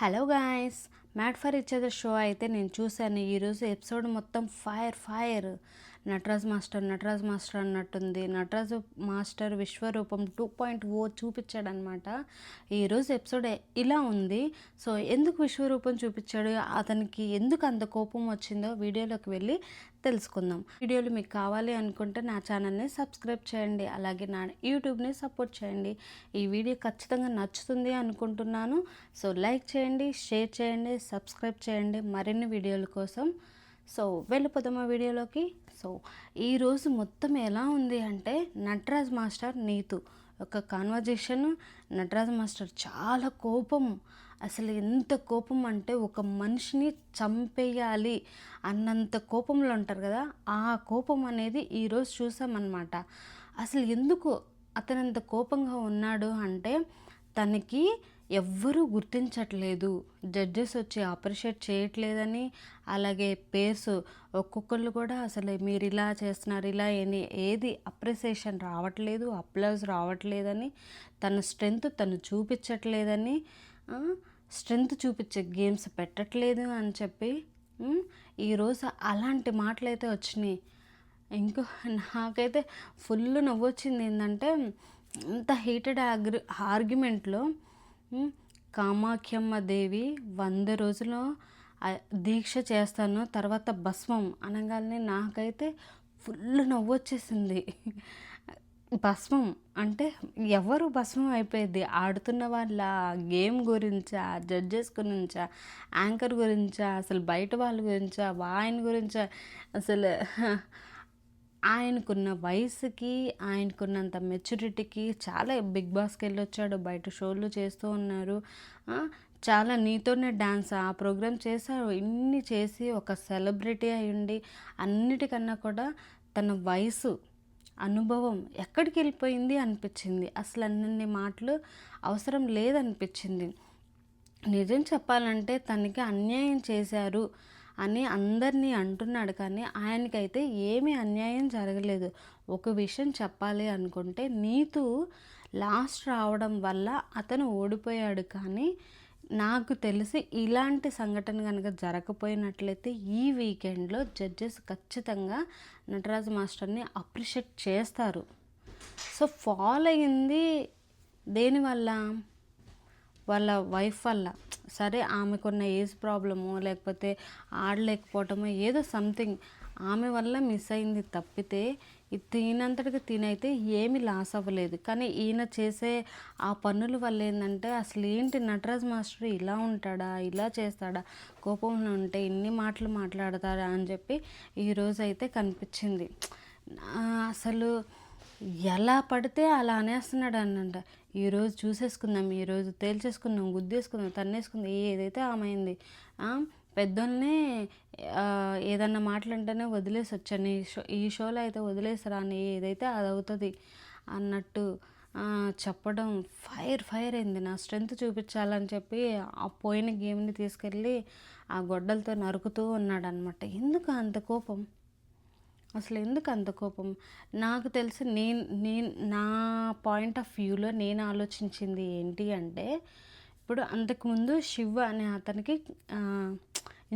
Hello guys, mad for each other show అయితే నేను చూశాను. ఈరోజు ఎపిసోడ్ మొత్తం ఫైర్ ఫైర్. నటరాజ్ మాస్టర్ అన్నట్టుంది. నటరాజ్ మాస్టర్ విశ్వరూపం 2.0 చూపించాడనమాట. ఈరోజు ఎపిసోడ్ ఇలా ఉంది. సో ఎందుకు విశ్వరూపం చూపించాడు, అతనికి ఎందుకు అంత కోపం వచ్చిందో వీడియోలోకి వెళ్ళి తెలుసుకుందాం. వీడియోలు మీకు కావాలి అనుకుంటే నా ఛానల్ని సబ్స్క్రైబ్ చేయండి, అలాగే నా యూట్యూబ్ని సపోర్ట్ చేయండి. ఈ వీడియో ఖచ్చితంగా నచ్చుతుంది అనుకుంటున్నాను. సో లైక్ చేయండి, షేర్ చేయండి, సబ్స్క్రైబ్ చేయండి మరిన్ని వీడియోల కోసం. సో వెళ్ళిపోదామా వీడియోలోకి. సో ఈరోజు మొత్తం ఎలా ఉంది అంటే, నటరాజ్ మాస్టర్ నీతు ఒక కాన్వర్జేషన్. నటరాజ్ మాస్టర్ చాలా కోపం, అసలు ఎంత కోపం అంటే ఒక మనిషిని చంపేయాలి అన్నంత కోపంలో ఉంటారు కదా, ఆ కోపం అనేది ఈరోజు చూసామన్నమాట. అసలు ఎందుకు అతనంత కోపంగా ఉన్నాడు అంటే, తనకి ఎవ్వరూ గుర్తించట్లేదు, జడ్జెస్ వచ్చి అప్రిషియేట్ చేయట్లేదని, అలాగే పేర్స్ ఒక్కొక్కళ్ళు కూడా అసలు మీరు ఇలా చేస్తున్నారు ఇలా ఏది అప్రిసియేషన్ రావట్లేదు, అప్లౌజ్ రావట్లేదని, తన స్ట్రెంగ్త్ తను చూపించట్లేదని, స్ట్రెంగ్త్ చూపించే గేమ్స్ పెట్టట్లేదు అని చెప్పి ఈరోజు అలాంటి మాటలైతే వచ్చినాయి. ఇంకో నాకైతే ఫుల్ నవ్వొచ్చింది. ఏంటంటే, అంత హీటెడ్ ఆర్గ్యుమెంట్లో కామాఖ్యమ్మ దేవి 100 రోజులు దీక్ష చేస్తాను, తర్వాత భస్మం అనగానే నాకైతే ఫుల్ నవ్వొచ్చేసింది. భస్మం అంటే ఎవరు భస్మం అయిపోయింది? ఆడుతున్న వాళ్ళ గేమ్ గురించా, జడ్జెస్ గురించా, యాంకర్ గురించా, అసలు బయట వాళ్ళ గురించా, ఆయన గురించా? అసలు ఆయనకున్న వయసుకి, ఆయనకున్నంత మెచ్యూరిటీకి, చాలా బిగ్ బాస్కి వెళ్ళొచ్చాడు, బయట షోలు చేస్తూ ఉన్నారు, చాలా నీతోనే డ్యాన్స్ ఆ ప్రోగ్రామ్ చేశారు. ఇన్ని చేసి ఒక సెలబ్రిటీ అయి ఉండి అన్నిటికన్నా కూడా తన వయసు, అనుభవం ఎక్కడికి వెళ్ళిపోయింది అనిపించింది. అసలు అన్ని మాటలు అవసరం లేదనిపించింది. నిజం చెప్పాలంటే తనకి అన్యాయం చేశారు అని అందరినీ అంటున్నాడు, కానీ ఆయనకైతే ఏమీ అన్యాయం జరగలేదు. ఒక విషయం చెప్పాలి అనుకుంటే, నీతు లాస్ట్ రావడం వల్ల అతను ఓడిపోయాడు. కానీ నాకు తెలిసి ఇలాంటి సంఘటన కనుక జరగకపోయినట్లయితే ఈ వీకెండ్లో జడ్జెస్ ఖచ్చితంగా నటరాజ్ మాస్టర్ని అప్రిషియేట్ చేస్తారు. సో ఫాల్ అయింది దేనివల్ల? వాళ్ళ వైఫ్ వల్ల. సరే, ఆమెకున్న ఏజ్ ప్రాబ్లము, లేకపోతే ఆడలేకపోవటము, ఏదో సంథింగ్ ఆమె వల్ల మిస్ అయింది తప్పితే తినంతటికి తినైతే ఏమీ లాస్ అవ్వలేదు. కానీ ఈయన చేసే ఆ పనుల వల్ల ఏంటంటే, అసలు ఏంటి నటరాజ్ మాస్టర్ ఇలా ఉంటాడా, ఇలా చేస్తాడా, కోపంలో ఉంటే ఇన్ని మాటలు మాట్లాడతాడా అని చెప్పి ఈరోజు అయితే కనిపించింది. అసలు ఎలా పడితే అలా అనేస్తున్నాడు అన్నంట. ఈరోజు చూసేసుకుందాం, ఈరోజు తేల్చేసుకుందాం, గుద్దేసుకుందాం, తన్నేసుకుందాం, ఏదైతే ఆమె పెద్దోళ్ళనే ఏదన్నా మాటలంటేనే వదిలేసి వచ్చాను, ఈ షోలో అయితే వదిలేసరాని, ఏదైతే అది అవుతుంది అన్నట్టు చెప్పడం ఫైర్ అయింది. నా స్ట్రెంగ్త్ చూపించాలని చెప్పి ఆ పోయిన గేమ్ని తీసుకెళ్ళి ఆ గొడ్డలతో నరుకుతూ ఉన్నాడు అనమాట. ఎందుకు అంత కోపం? అసలు ఎందుకు అంత కోపం? నాకు తెలిసి నా పాయింట్ ఆఫ్ వ్యూలో నేను ఆలోచించింది ఏంటి అంటే, ఇప్పుడు అంతకుముందు శివ అనే అతనికి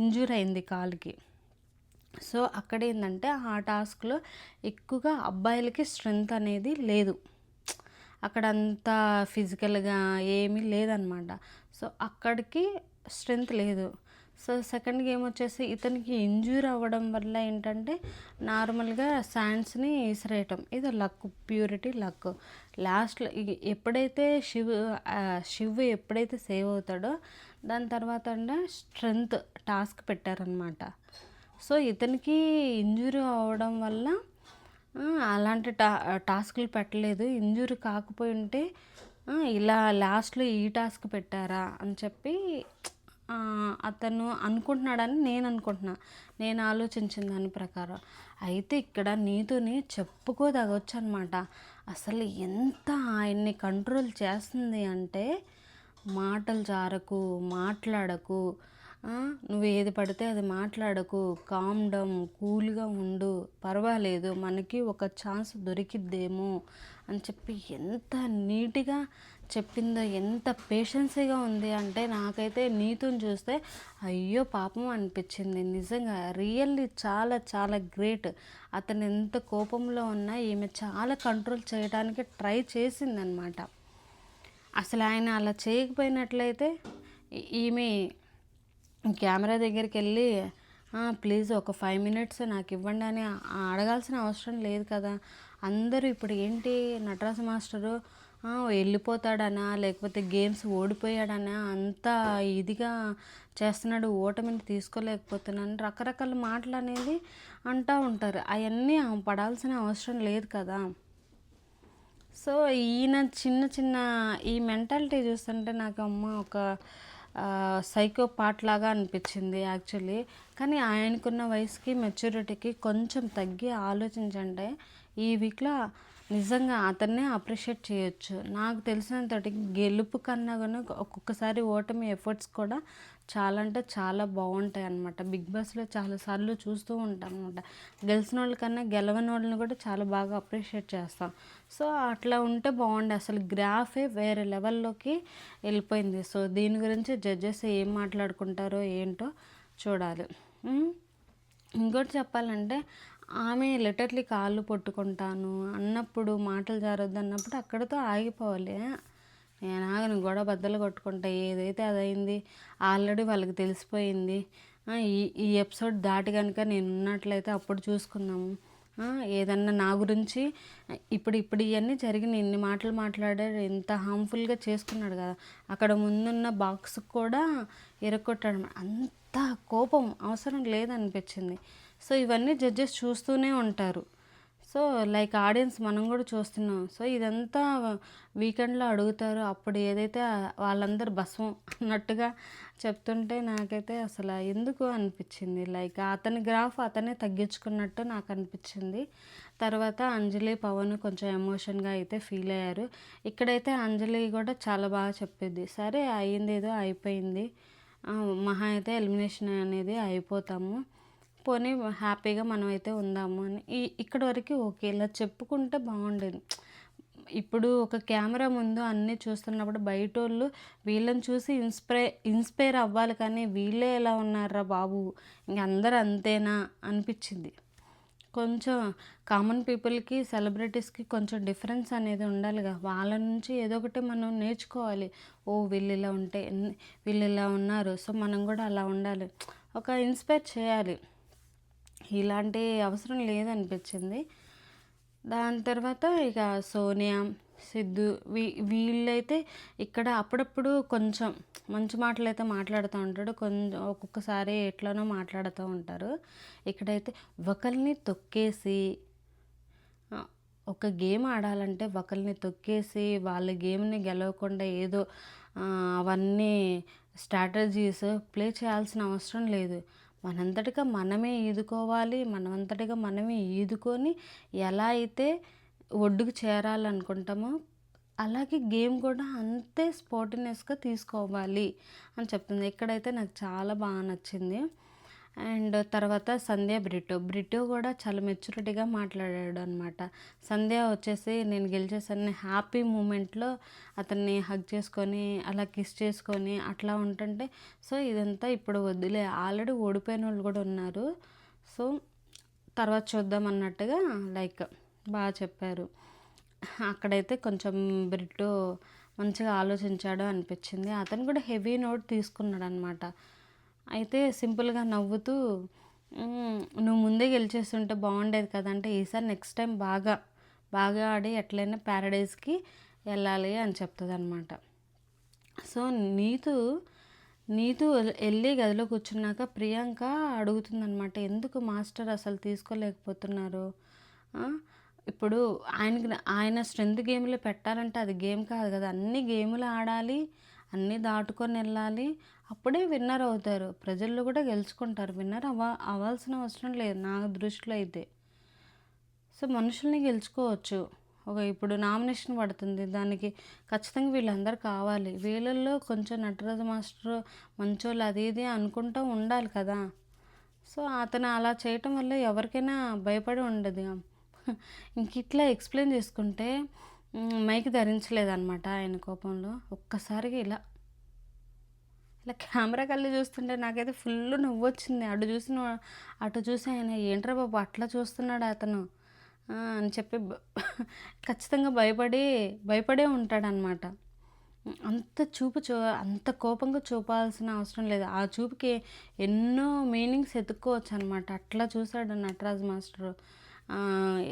ఇంజూర్ అయింది కాలుకి. సో అక్కడ ఏంటంటే, ఆ టాస్క్లో ఎక్కువగా అబ్బాయిలకి స్ట్రెంగ్త్ అనేది లేదు, అక్కడ అంతా ఫిజికల్గా ఏమీ లేదనమాట. సో అక్కడికి స్ట్రెంగ్త్ లేదు. సో సెకండ్ గేమ్ వచ్చేసి ఇతనికి ఇంజ్యూర్ అవ్వడం వల్ల ఏంటంటే, నార్మల్గా శాండ్స్ని విసిరేయటం, ఇది లక్, ప్యూరిటీ లక్. లాస్ట్లో ఎప్పుడైతే శివ్ ఎప్పుడైతే సేవ్ అవుతాడో దాని తర్వాత స్ట్రెంగ్త్ టాస్క్ పెట్టారనమాట. సో ఇతనికి ఇంజూరీ అవ్వడం వల్ల అలాంటి టాస్క్లు పెట్టలేదు. ఇంజూరీ కాకపోయి ఉంటే ఇలా లాస్ట్లో ఈ టాస్క్ పెట్టారా అని చెప్పి అతను అనుకుంటున్నాడని నేను అనుకుంటున్నా, నేను ఆలోచించిన దాని ప్రకారం. అయితే ఇక్కడ నీతుని చెప్పుకోదగొచ్చు అనమాట. అసలు ఎంత ఆయన్ని కంట్రోల్ చేస్తుంది అంటే, మాటలు జారకు, మాట్లాడకు, ఆ! నువ్వు ఏది పడితే అది మాట్లాడకు. కామ్ డౌన్, కూల్‌గా ఉండు. పర్వాలేదు మనకి ఒక ఛాన్స్ దొరికిద్దేమో అని చెప్పి ఎంత నీట్‌గా చెప్పిందో, ఎంత పేషెన్సీగా ఉంది అంటే నాకైతే నీతుని చూస్తే అయ్యో పాపం అనిపించింది. నిజంగా రియల్లీ చాలా చాలా గ్రేట్. అతను ఎంత కోపంలో ఉన్నా ఈమె చాలా కంట్రోల్ చేయడానికి ట్రై చేసిందనమాట. అసలు ఆయన అలా చేయకపోయినట్లయితే ఈమె కెమెరా దగ్గరికెళ్ళి ప్లీజ్ ఒక 5 మినిట్స్ నాకివ్వండి అని అడగాల్సిన అవసరం లేదు కదా! అందరూ ఇప్పుడు ఏంటి నటరాజ మాస్టరు వెళ్ళిపోతాడనా, లేకపోతే గేమ్స్ ఓడిపోయాడనా అంత ఇదిగా చేస్తున్నాడు, ఓటమిని తీసుకోలేకపోతున్నాను రకరకాల మాటలనేది అంటా ఉంటారు. అయన్నీ ఆమె పడాల్సిన అవసరం లేదు కదా! సో, ఈయన చిన్న చిన్న ఈ మెంటాలిటీ చూస్తుంటే నాకు అమ్మ ఒక సైకోపాట్ లాగా అనిపించింది యాక్చువల్లీ. కానీ ఆయనకున్న వయసుకి, మెచ్యూరిటీకి కొంచెం తగ్గి ఆలోచించంటే ఈ వీక్‌లో నిజంగా అతన్నే అప్రిషియేట్ చేయొచ్చు. నాకు తెలిసినంతటికి గెలుపు కన్నా గాను ఒక్కొక్కసారి ఓటమి ఎఫర్ట్స్ కూడా చాలా అంటే చాలా బావుంటాయన్నమాట. బిగ్ బాస్‌లో చాలా సార్లు చూస్తూ ఉంటామన్నమాట. గెలిసినోళ్ళ కన్నా గెలవనోళ్ళని కూడా చాలా బాగా అప్రిషియేట్ చేస్తాం. సో, అట్లా ఉంటే బావుండే. అసలు గ్రాఫే వేరే లెవెల్‌లోకి వెళ్ళిపోయింది. సో, దీని గురించి జడ్జెస్ ఏం మాట్లాడుకుంటారో ఏంటో చూడాలి. హ్మ్. ఇంకోటి చెప్పాలంటే ఆమె లిటరల్లీ కాళ్ళు పట్టుకుంటాను అన్నప్పుడు, మాటలు జారొద్దు అన్నప్పుడు అక్కడితో ఆగిపోవాలి. నేను ఆగను, గొడవ బద్దలు కొట్టుకుంటా. ఏదైతే అదయింది. ఆల్రెడీ వాళ్ళకి తెలిసిపోయింది. ఈ ఈ ఎపిసోడ్ దాటి కనుక నేను ఉన్నట్లయితే అప్పుడు చూసుకుందాము. ఏదన్నా నా గురించి ఇప్పుడు ఇవన్నీ జరిగినాయి. ఇన్ని మాటలు మాట్లాడాడు, ఇంత హార్మ్ఫుల్గా చేసుకున్నాడు కదా! అక్కడ ముందున్న బాక్స్ కూడా ఇరక్కొట్టాడు. అంత కోపం అవసరం లేదనిపించింది. సో, ఇవన్నీ జడ్జెస్ చూస్తూనే ఉంటారు. సో, లైక్ ఆడియన్స్ మనం కూడా చూస్తున్నాం. సో, ఇదంతా వీకెండ్‌లో అడుగుతారు. అప్పుడు ఏదైతే వాళ్ళందరూ భస్మం అన్నట్టుగా చెప్తుంటే నాకైతే అసలు ఎందుకు అనిపించింది. లైక్ అతని గ్రాఫ్ అతనే తగ్గించుకున్నట్టు నాకు అనిపించింది. తర్వాత అంజలి, పవన్ కొంచెం ఎమోషన్‌గా అయితే ఫీల్ అయ్యారు. ఇక్కడైతే అంజలి కూడా చాలా బాగా చెప్పిద్ది. సరే అయిందేదో అయిపోయింది. మహా అయితే ఎలిమినేషన్ అనేది అయిపోతాము. పోనీ హ్యాపీగా మనమైతే ఉందాము అని ఇక్కడి వరకు ఓకే. ఇలా చెప్పుకుంటే బాగుండేది. ఇప్పుడు ఒక కెమెరా ముందు అన్నీ చూస్తున్నప్పుడు బయటోళ్ళు వీళ్ళని చూసి ఇన్స్పైర్ అవ్వాలి కానీ వీళ్ళే ఎలా ఉన్నారా బాబు, ఇంక అందరూ అంతేనా అనిపించింది. కొంచెం కామన్ పీపుల్కి, సెలబ్రిటీస్కి కొంచెం డిఫరెన్స్ అనేది ఉండాలిగా. వాళ్ళ నుంచి ఏదో ఒకటి మనం నేర్చుకోవాలి. ఓ వీళ్ళు ఇలా ఉంటే వీళ్ళు ఇలా ఉన్నారు, సో మనం కూడా అలా ఉండాలి, ఒక ఇన్స్పైర్ చేయాలి. ఇలాంటి అవసరం లేదనిపించింది. దాని తర్వాత ఇక సోనియా, సిద్ధు వీళ్ళైతే ఇక్కడ అప్పుడప్పుడు కొంచెం మంచి మాటలైతే మాట్లాడుతూ ఉంటాడు. కొంచెం ఒక్కొక్కసారి ఎట్లనో మాట్లాడుతూ ఉంటారు. ఇక్కడైతే ఒకరిని తొక్కేసి ఒక గేమ్ ఆడాలంటే ఒకరిని తొక్కేసి వాళ్ళ గేమ్ని గెలవకుండా ఏదో అవన్నీ స్ట్రాటజీస్ ప్లే చేయాల్సిన అవసరం లేదు. మనంతటిగా మనమే ఈదుకోవాలి. మనమంతటిగా మనమే ఈదుకొని ఎలా అయితే ఒడ్డుకు చేరాలనుకుంటామో అలాగే గేమ్ కూడా అంతే స్పోర్టినెస్గా తీసుకోవాలి అని చెప్తుంది. ఇక్కడైతే నాకు చాలా బాగా నచ్చింది. అండ్ తర్వాత సంధ్య, బ్రిటో కూడా చాలా మెచ్యూరిటీగా మాట్లాడాడు అనమాట. సంధ్య వచ్చేసి నేను గెలిచేసాను హ్యాపీ మూమెంట్లో అతన్ని హగ్ చేసుకొని అలా కిస్ చేసుకొని అట్లా ఉంటుంటే, సో ఇదంతా ఇప్పుడు వద్దులే, ఆల్రెడీ ఓడిపోయిన వాళ్ళు కూడా ఉన్నారు, సో తర్వాత చూద్దాం అన్నట్టుగా లైక్ బాగా చెప్పారు. అక్కడైతే కొంచెం బ్రిటో మంచిగా ఆలోచించాడు అనిపించింది. అతను కూడా హెవీ నోట్ తీసుకున్నాడు అనమాట. అయితే సింపుల్గా నవ్వుతూ నువ్వు ముందే గెలిచేస్తుంటే బాగుండేది కదా అంటే, ఈసారి నెక్స్ట్ టైం బాగా బాగా ఆడి ఎట్లయినా ప్యారడైజ్కి వెళ్ళాలి అని చెప్తుంది అనమాట. సో నీతు వెళ్ళి గదిలో కూర్చున్నాక ప్రియాంక అడుగుతుందనమాట, ఎందుకు మాస్టర్ అసలు తీసుకోలేకపోతున్నారు, ఇప్పుడు ఆయన స్ట్రెంత్ గేమ్లో పెట్టాలంటే అది గేమ్ కాదు కదా, అన్ని గేములు ఆడాలి, అన్నీ దాటుకొని వెళ్ళాలి, అప్పుడే విన్నర్ అవుతారు, ప్రజల్లో కూడా గెలుచుకుంటారు. విన్నర్ అవ్వాల్సిన అవసరం లేదు నా దృష్టిలో అయితే. సో మనుషుల్ని గెలుచుకోవచ్చు, ఇప్పుడు నామినేషన్ పడుతుంది. దానికి ఖచ్చితంగా వీళ్ళందరూ కావాలి. వీళ్ళల్లో కొంచెం నటరాజ మాస్టర్ మంచోళ్ళు అది ఇది అనుకుంటూ ఉండాలి కదా! సో, అతను అలా చేయటం వల్ల ఎవరికైనా భయపడి ఉండదు. ఇట్లా ఎక్స్‌ప్లెయిన్ చేసుకుంటే మైక్ ధరించలేదనమాట ఆయన కోపంలో. ఒక్కసారిగా ఇలా కెమెరా కళ్ళు చూస్తుంటే నాకైతే ఫుల్లు నవ్వొచ్చింది. అటు చూసి ఆయన ఏంట్రా బాబు అట్లా చూస్తున్నాడు అతను అని చెప్పి ఖచ్చితంగా భయపడే ఉంటాడనమాట. అంత కోపంగా చూపాల్సిన అవసరం లేదు. ఆ చూపుకి ఎన్నో మీనింగ్స్ ఎతుక్కోవచ్చు అనమాట. అట్లా చూసాడు నటరాజ్ మాస్టరు.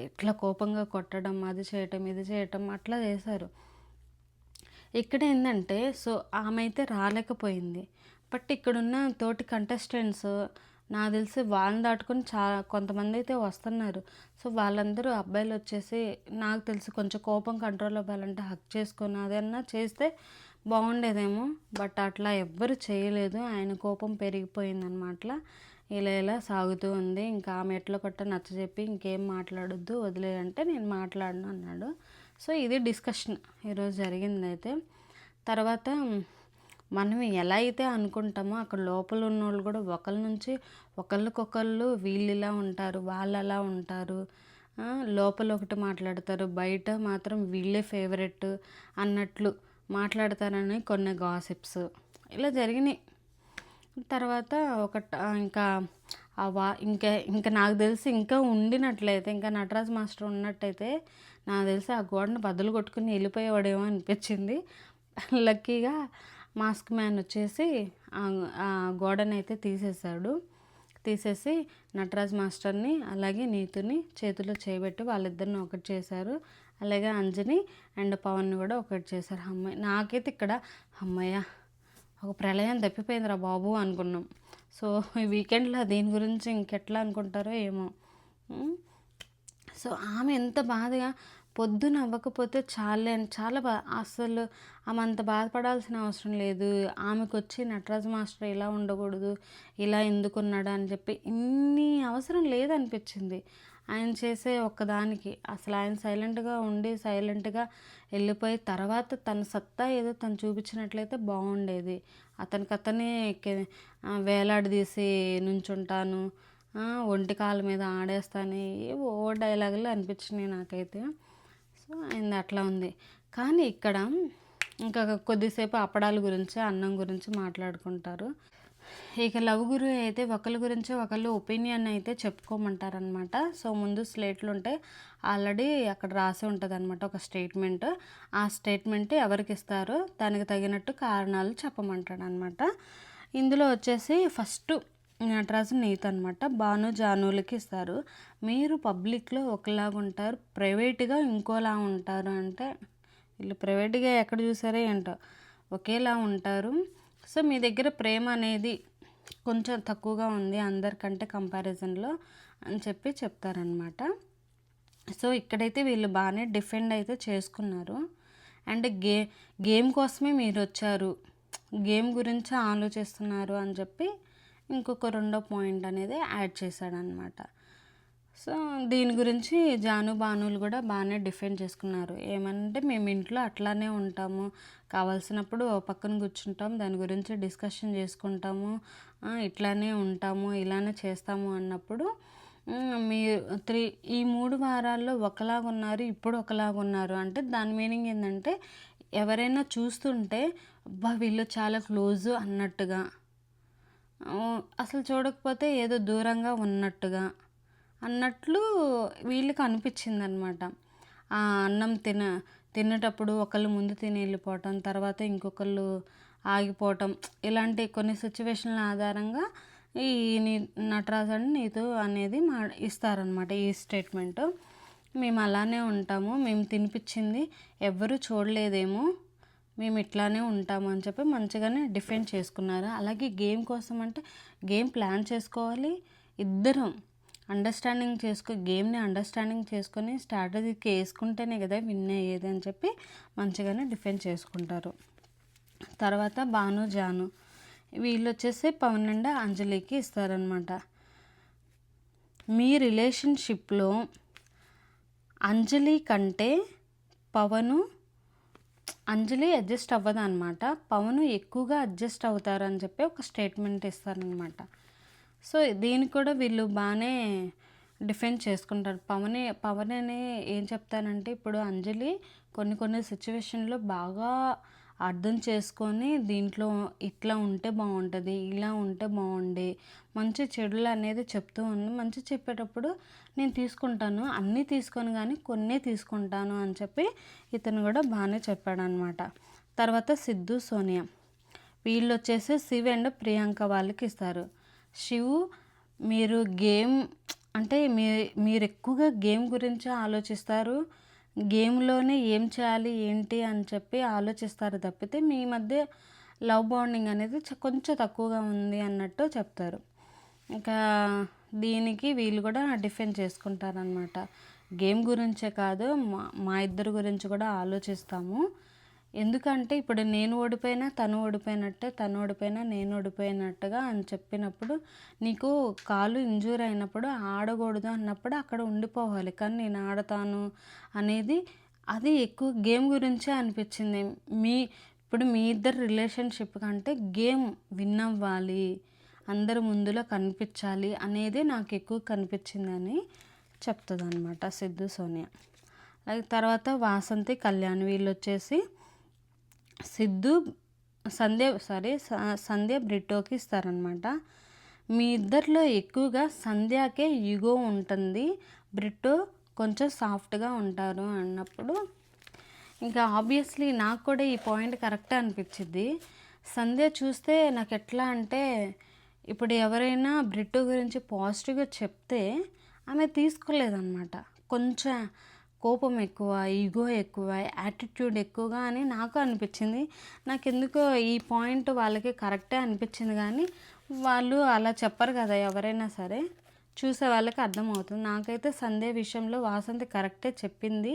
ఇట్లా కోపంగా కొట్టడం, అది చేయటం, ఇది చేయటం అట్లా చేశారు. ఇక్కడ ఏంటంటే ఆమె అయితే రాలేకపోయింది. బట్ ఇక్కడున్న తోటి కంటెస్టెంట్స్ నాకు తెలిసి వాళ్ళని దాటుకొని కొంతమంది అయితే వస్తున్నారు. సో, వాళ్ళందరూ అబ్బాయిలు వచ్చేసి నాకు తెలిసి కొంచెం కోపం కంట్రోల్ అవ్వాలంటే హగ్ చేసుకొని అదన్నా చేస్తే బాగుండేదేమో. బట్ అట్లా ఎవ్వరు చేయలేదు. ఆయన కోపం పెరిగిపోయిందనమాట. ఇలా సాగుతూ ఉంది. ఇంకా ఆమె ఎట్లా కొట్ట నచ్చజెప్పి ఇంకేం మాట్లాడొద్దు వదిలేయంటే నేను మాట్లాడను అన్నాడు. సో, ఇది డిస్కషన్ ఈరోజు జరిగిందైతే. తర్వాత మనం ఎలా అయితే అనుకుంటామో అక్కడ లోపల ఉన్నోళ్ళు కూడా ఒకళ్ళ నుంచి ఒకళ్ళకొకళ్ళు వీళ్ళు ఇలా ఉంటారు, వాళ్ళు అలా ఉంటారు. లోపల ఒకటి మాట్లాడతారు, బయట మాత్రం వీళ్ళే ఫేవరెట్ అన్నట్లు మాట్లాడతారని కొన్ని గాసిప్స్ ఇలా జరిగినాయి. తర్వాత ఇంకా ఇంకా నాకు తెలిసి ఇంకా ఉండినట్లయితే ఇంకా నటరాజ్ మాస్టర్ ఉన్నట్టయితే నాకు తెలిసి ఆ గోడను బద్దలు కొట్టుకుని వెళ్ళిపోయేవాడేమో అనిపించింది. లక్కీగా మాస్క్ మ్యాన్ వచ్చేసి ఆ గోడనైతే తీసేసి నటరాజ్ మాస్టర్ని అలాగే నీతుని చేతిలో చేయబెట్టి వాళ్ళిద్దరిని ఒకటి చేశారు. అలాగే అంజని అండ్ పవన్ని కూడా ఒకటి చేశారు. నాకైతే ఇక్కడ అమ్మయ్య ఒక ప్రళయం తప్పిపోయిందిరా బాబు అనుకున్నాం. సో, ఈ వీకెండ్లో దీని గురించి ఇంకెట్లా అనుకుంటారో ఏమో. సో, ఆమె ఎంత బాధగా పొద్దున అవ్వకపోతే చాలా అసలు ఆమె అంత బాధపడాల్సిన అవసరం లేదు. ఆమెకు వచ్చి నటరాజ్ మాస్టర్ ఇలా ఉండకూడదు, ఇలా ఎందుకున్నాడు అని చెప్పి ఇన్ని అవసరం లేదనిపించింది ఆయన చేసే ఒక్కదానికి. అసలు ఆయన సైలెంట్గా వెళ్ళిపోయి తర్వాత తన సత్తా ఏదో తను చూపించినట్లయితే బాగుండేది. అతనే వేలాడదీసి నుంచుంటాను, ఒంటి కాళ్ళ మీద ఆడేస్తాను, ఏవో డైలాగులు అనిపించినాయి నాకైతే. సో, ఆయన అట్లా ఉంది. కానీ ఇక్కడ ఇంకా కొద్దిసేపు అప్పడాల గురించి అన్నం గురించి మాట్లాడుకుంటారు. ఇక లవ్ గురు అయితే ఒకళ్ళ గురించి ఒకళ్ళు ఒపీనియన్ అయితే చెప్పుకోమంటారనమాట. సో, ముందు స్లేట్లు ఉంటాయి, ఆల్రెడీ అక్కడ రాసి ఉంటుంది అనమాట ఒక స్టేట్మెంట్. ఆ స్టేట్మెంట్ ఎవరికి ఇస్తారో దానికి తగినట్టు కారణాలు చెప్పమంటాడు అనమాట. ఇందులో వచ్చేసి ఫస్ట్ నటరాజు నీతి అనమాట. భాను జానులకి ఇస్తారు. మీరు పబ్లిక్లో ఒకలాగా ఉంటారు, ప్రైవేట్గా ఇంకోలా ఉంటారు. అంటే వీళ్ళు ప్రైవేట్గా ఎక్కడ చూసారో ఏంటో ఒకేలా ఉంటారు. సో, మీ దగ్గర ప్రేమ అనేది కొంచెం తక్కువగా ఉంది అందరికంటే కంపారిజన్లో అని చెప్తారనమాట. సో, ఇక్కడైతే వీళ్ళు బాగానే డిఫెండ్ అయితే చేసుకున్నారు. అండ్ గేమ్ కోసమే మీరు వచ్చారు, గేమ్ గురించి ఆలోచిస్తున్నారు అని చెప్పి ఇంకొక రెండో పాయింట్ అనేది యాడ్ చేశాడనమాట. సో, దీని గురించి భానులు కూడా బాగానే డిఫెండ్ చేసుకున్నారు. ఏమంటే మేము ఇంట్లో అట్లానే ఉంటాము, కావాల్సినప్పుడు ఓ పక్కన కూర్చుంటాం, దాని గురించి డిస్కషన్ చేసుకుంటాము, ఇట్లానే ఉంటాము, ఇలానే చేస్తాము అన్నప్పుడు మీరు ఈ 3 వారాల్లో ఒకలాగున్నారు, ఇప్పుడు ఒకలాగున్నారు అంటే దాని మీనింగ్ ఏంటంటే ఎవరైనా చూస్తుంటే అబ్బా వీళ్ళు చాలా క్లోజు అన్నట్టుగా, అసలు చూడకపోతే ఏదో దూరంగా అన్నట్లు వీళ్ళకి అనిపించిందనమాట. ఆ అన్నం తినేటప్పుడు ఒకళ్ళు ముందు తిని వెళ్ళిపోవటం, తర్వాత ఇంకొకళ్ళు ఆగిపోవటం, ఇలాంటి కొన్ని సిచ్యువేషన్ల ఆధారంగా ఈ నటరాజు అని నీతో అనేది ఇస్తారనమాట ఈ స్టేట్మెంట్. మేము అలానే ఉంటాము, మేము తినిపించింది ఎవ్వరూ చూడలేదేమో, మేము ఇట్లానే ఉంటాము అని చెప్పి మంచిగానే డిఫెండ్ చేసుకున్నారు. అలాగే గేమ్ కోసం అంటే గేమ్ ప్లాన్ చేసుకోవాలి, ఇద్దరం గేమ్ని అండర్స్టాండింగ్ చేసుకొని స్ట్రాటజీకి వేసుకుంటేనే కదా విన్ అయ్యేది అని చెప్పి మంచిగానే డిఫెండ్ చేసుకుంటారు. తర్వాత భాను జాను వీళ్ళు వచ్చేసి పవన్ అండ్ అంజలికి ఇస్తారనమాట. మీ రిలేషన్షిప్లో అంజలి కంటే పవను అంజలి అడ్జస్ట్ అవ్వదనమాట. పవన్ ఎక్కువగా అడ్జస్ట్ అవుతారని చెప్పి ఒక స్టేట్మెంట్ ఇస్తారనమాట. సో దీనికి కూడా వీళ్ళు బాగానే డిఫెండ్ చేసుకుంటారు. పవన్ అని ఏం చెప్తానంటే, ఇప్పుడు అంజలి కొన్ని సిచ్యువేషన్లో బాగా అర్థం చేసుకొని దీంట్లో ఇట్లా ఉంటే బాగుంటుంది, ఇలా ఉంటే బాగుండే, మంచి చెడులు అనేది చెప్తూ ఉంది. మంచి చెప్పేటప్పుడు నేను తీసుకుంటాను, అన్నీ తీసుకొని కానీ కొన్నే తీసుకుంటాను అని చెప్పి ఇతను కూడా బాగానే చెప్పాడనమాట. తర్వాత సిద్ధు సోనియా వీళ్ళు వచ్చేసి శివ్ అండ్ ప్రియాంక వాళ్ళకి ఇస్తారు. శివ్ మీరు గేమ్ అంటే మీరు ఎక్కువగా గేమ్ గురించి ఆలోచిస్తారు, గేమ్లోనే ఏం చేయాలి ఏంటి అని చెప్పి ఆలోచిస్తారు తప్పితే మీ మధ్య లవ్ బాండింగ్ అనేది కొంచెం తక్కువగా ఉంది అన్నట్టు చెప్తారు. ఇంకా దీనికి వీళ్ళు కూడా డిఫెండ్ చేసుకుంటారనమాట. గేమ్ గురించే కాదు, మా ఇద్దరి గురించి కూడా ఆలోచిస్తాము. ఎందుకంటే ఇప్పుడు నేను ఓడిపోయినా తను ఓడిపోయినట్టే, తను ఓడిపోయినా నేను ఓడిపోయినట్టుగా అని చెప్పినప్పుడు, నీకు కాలు ఇంజూర్ అయినప్పుడు ఆడకూడదు అన్నప్పుడు అక్కడ ఉండిపోవాలి, కానీ నేను ఆడతాను అనేది అది ఎక్కువ గేమ్ గురించే అనిపించింది. ఇప్పుడు మీ ఇద్దరు రిలేషన్షిప్ కంటే గేమ్ విన్ అవ్వాలి, అందరి ముందులో కనిపించాలి అనేది నాకు ఎక్కువ కనిపించిందని చెప్తుంది అనమాట సిద్ధు సోనియా. తర్వాత వాసంతి కళ్యాణ్ వీళ్ళు వచ్చేసి సంధ్య బ్రిట్టోకి ఇస్తారనమాట. మీ ఇద్దరిలో ఎక్కువగా సంధ్యాకే ఈగో ఉంటుంది, బ్రిట్టో కొంచెం సాఫ్ట్గా ఉంటారు అన్నప్పుడు ఇంకా ఆబ్వియస్లీ నాకు కూడా ఈ పాయింట్ కరెక్టే అనిపించింది. సంధ్య చూస్తే నాకు ఎట్లా అంటే, ఇప్పుడు ఎవరైనా బ్రిట్టో గురించి పాజిటివ్గా చెప్తే ఆమె తీసుకోలేదన్నమాట. కొంచెం కోపం ఎక్కువ, ఈగో ఎక్కువ, యాటిట్యూడ్ ఎక్కువగా అని నాకు అనిపించింది. నాకెందుకో ఈ పాయింట్ వాళ్ళకి కరెక్టే అనిపించింది, కానీ వాళ్ళు అలా చెప్పరు కదా, ఎవరైనా సరే చూసే వాళ్ళకి అర్థమవుతుంది. నాకైతే సంధ్య విషయంలో వాసంతి కరెక్టే చెప్పింది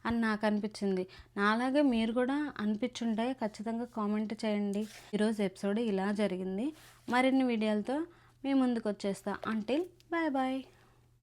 అని నాకు అనిపించింది. నాలాగే మీరు కూడా అనిపించుంటే ఖచ్చితంగా కామెంట్ చేయండి. ఈరోజు ఎపిసోడ్ ఇలా జరిగింది. మరిన్ని వీడియోలతో మీ ముందుకు వచ్చేస్తా. Until bye bye.